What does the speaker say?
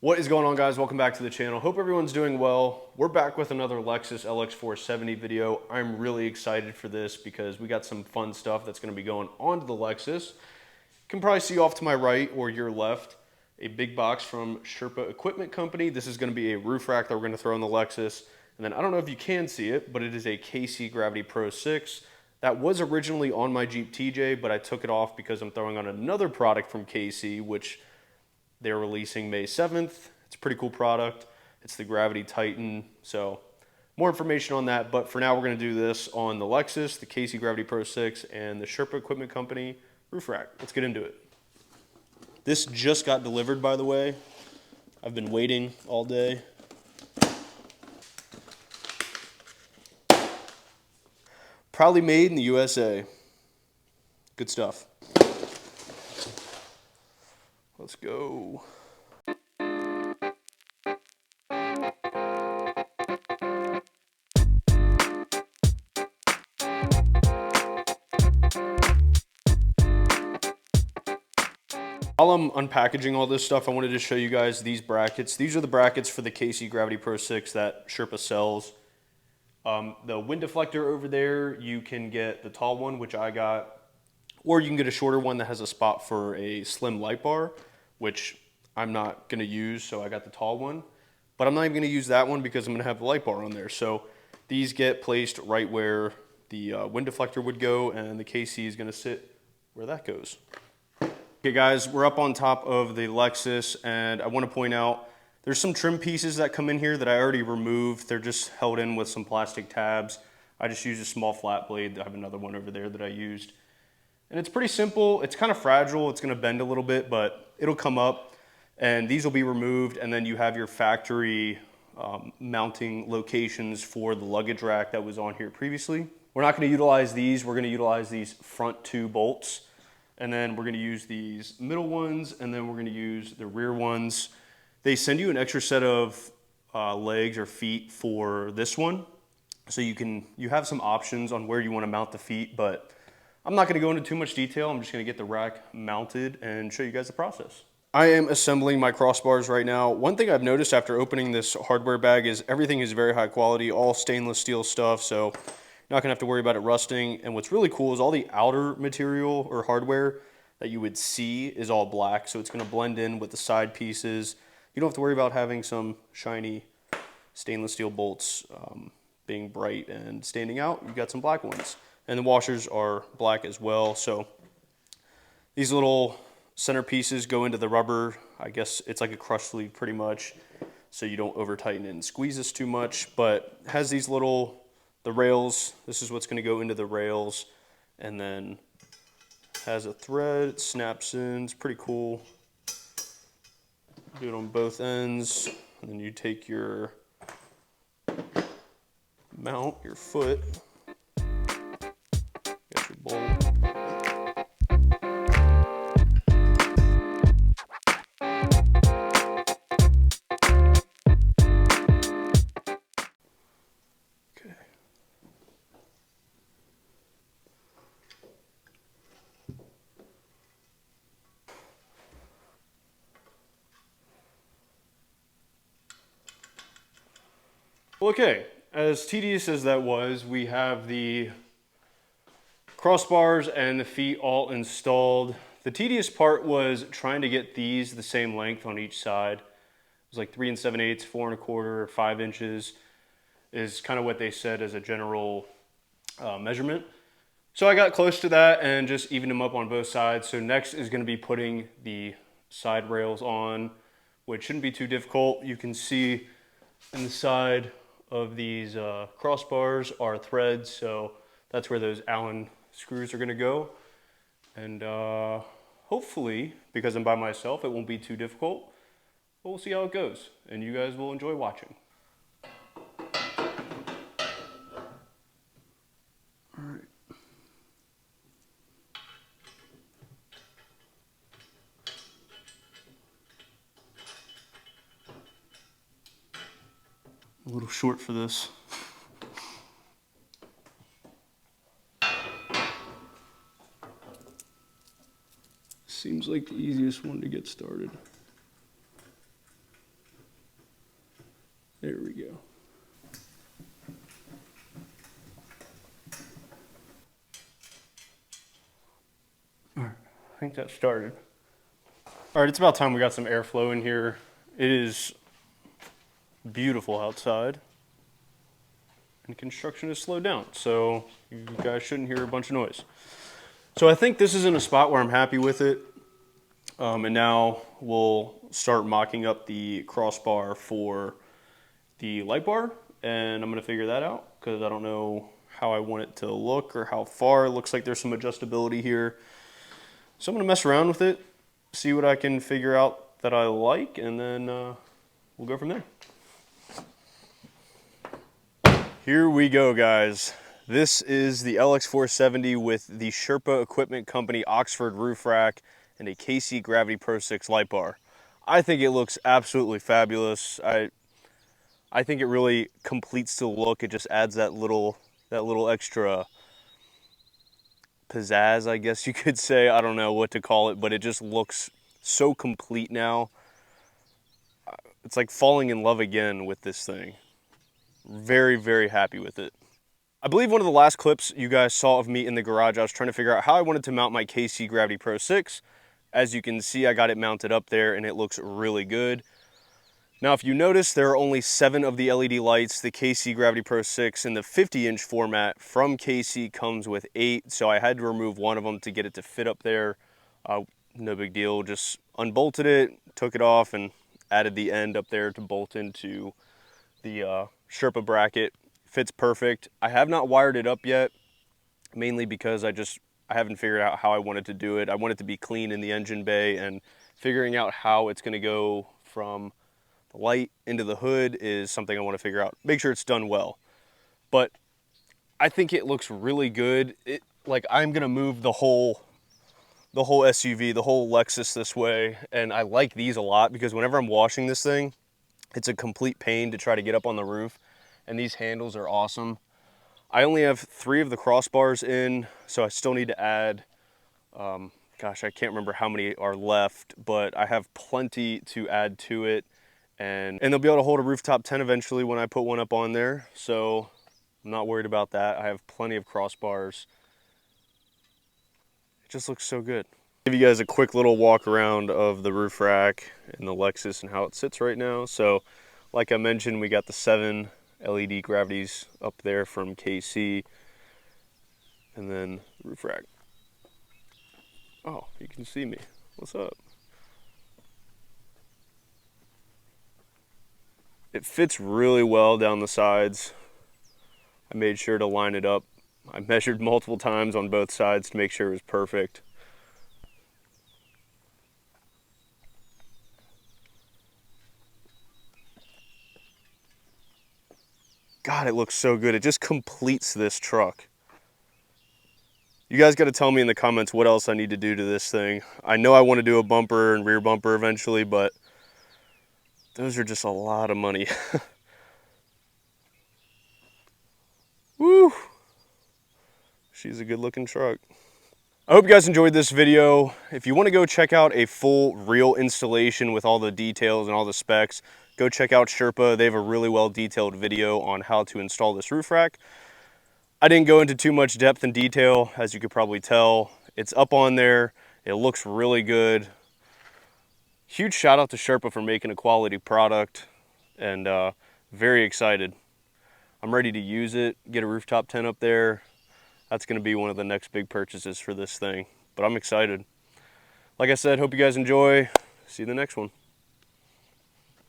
What is going on, guys? Welcome back to the channel. Hope everyone's doing well. We're back with another Lexus LX 470 video. I'm really excited for this because we got some fun stuff that's going to be going onto the Lexus. You can probably see off to my right or your left a big box from Sherpa Equipment Company. This is going to be a roof rack that we're going to throw in the Lexus. And then I don't know if you can see it, but it is a KC Gravity Pro 6. That was originally on my Jeep TJ, but I took it off because I'm throwing on another product from KC, which they're releasing May 7th. It's a pretty cool product. It's the Gravity Titan. So more information on that. But for now, we're going to do this on the Lexus, the KC Gravity Pro 6, and the Sherpa Equipment Company roof rack. Let's get into it. This just got delivered, by the way. I've been waiting all day. Proudly made in the USA. Good stuff. Let's go. While I'm unpackaging all this stuff, I wanted to show you guys these brackets. These are the brackets for the KC Gravity Pro 6 that Sherpa sells. The wind deflector over there, you can get the tall one, which I got, or you can get a shorter one that has a spot for a slim light bar, which I'm not going to use, so I got the tall one. But I'm not even going to use that one because I'm going to have the light bar on there. So these get placed right where the wind deflector would go, and the KC is going to sit where that goes. Okay, guys, we're up on top of the Lexus, and I want to point out there's some trim pieces that come in here that I already removed. They're just held in with some plastic tabs. I just used a small flat blade. I have another one over there that I used. And it's pretty simple. It's kind of fragile. It's going to bend a little bit, but it'll come up. And these will be removed, and then you have your factory mounting locations for the luggage rack that was on here previously. We're not going to utilize these. We're going to utilize these front two bolts. And then we're going to use these middle ones, and then we're going to use the rear ones. They send you an extra set of legs or feet for this one. So you have some options on where you want to mount the feet, but I'm not going to go into too much detail. I'm just going to get the rack mounted and show you guys the process. I am assembling my crossbars right now. One thing I've noticed after opening this hardware bag is everything is very high quality, all stainless steel stuff, so you're not going to have to worry about it rusting. And what's really cool is all the outer material or hardware that you would see is all black, so it's going to blend in with the side pieces. You don't have to worry about having some shiny stainless steel bolts being bright and standing out. You've got some black ones. And the washers are black as well. So these little center pieces go into the rubber. I guess it's like a crush sleeve pretty much, so you don't over tighten it and squeeze this too much. But it has these the rails. This is what's going to go into the rails, and then has a thread. It snaps in. It's pretty cool. Do it on both ends, and then you take your mount, your foot, get your bolt. Okay. Okay, as tedious as that was, we have the crossbars and the feet all installed. The tedious part was trying to get these the same length on each side. It was like 3 7/8, 4 1/4, 5 inches is kind of what they said as a general measurement. So I got close to that and just evened them up on both sides. So next is going to be putting the side rails on, which shouldn't be too difficult. You can see in the side of these crossbars are threads, so that's where those Allen screws are going to go. And hopefully, because I'm by myself, it won't be too difficult. But we'll see how it goes, and you guys will enjoy watching. All right. A little short for this. Seems like the easiest one to get started. There we go. All right, I think that started. All right, it's about time we got some airflow in here. It is beautiful outside, and construction has slowed down, so you guys shouldn't hear a bunch of noise. So I think this is in a spot where I'm happy with it, and now we'll start mocking up the crossbar for the light bar, and I'm gonna figure that out because I don't know how I want it to look or how far. It looks like there's some adjustability here. So I'm gonna mess around with it, see what I can figure out that I like, and then we'll go from there. Here we go, guys. This is the LX 470 with the Sherpa Equipment Company Oxford roof rack and a KC Gravity Pro 6 light bar. I think it looks absolutely fabulous. I think it really completes the look. It just adds that little extra pizzazz, I guess you could say. I don't know what to call it, but it just looks so complete now. It's like falling in love again with this thing. Very, very happy with it. I believe one of the last clips you guys saw of me in the garage, I was trying to figure out how I wanted to mount my KC Gravity Pro 6. As you can see, I got it mounted up there and it looks really good. Now, if you notice, there are only 7 of the LED lights. The KC Gravity Pro 6 in the 50-inch format from KC comes with 8, so I had to remove one of them to get it to fit up there. No big deal, just unbolted it, took it off, and added the end up there to bolt into the Sherpa bracket. Fits perfect. I have not wired it up yet, mainly because I haven't figured out how I wanted to do it. I want it to be clean in the engine bay, and figuring out how it's going to go from the light into the hood is something I want to figure out. Make sure it's done well. But I think it looks really good. Like, I'm going to move the whole SUV, the whole Lexus this way, and I like these a lot because whenever I'm washing this thing, it's a complete pain to try to get up on the roof, and these handles are awesome. I only have 3 of the crossbars in, so I still need to add, gosh, I can't remember how many are left, but I have plenty to add to it, and they'll be able to hold a rooftop tent eventually when I put one up on there, so I'm not worried about that. I have plenty of crossbars. It just looks so good. Give you guys a quick little walk around of the roof rack and the Lexus and how it sits right now. So, like I mentioned, we got the 7 LED gravities up there from KC, and then roof rack. Oh, you can see me. What's up? It fits really well down the sides. I made sure to line it up. I measured multiple times on both sides to make sure it was perfect. God, it looks so good. It just completes this truck. You guys got to tell me in the comments what else I need to do to this thing. I know I want to do a bumper and rear bumper eventually, but those are just a lot of money. Woo! She's a good looking truck. I hope you guys enjoyed this video. If you want to go check out a full real installation with all the details and all the specs, go check out Sherpa. They have a really well detailed video on how to install this roof rack. I didn't go into too much depth and detail, as you could probably tell. It's up on there. It looks really good. Huge shout out to Sherpa for making a quality product, and very excited. I'm ready to use it, get a rooftop tent up there. That's going to be one of the next big purchases for this thing, but I'm excited. Like I said, hope you guys enjoy. See you in the next one.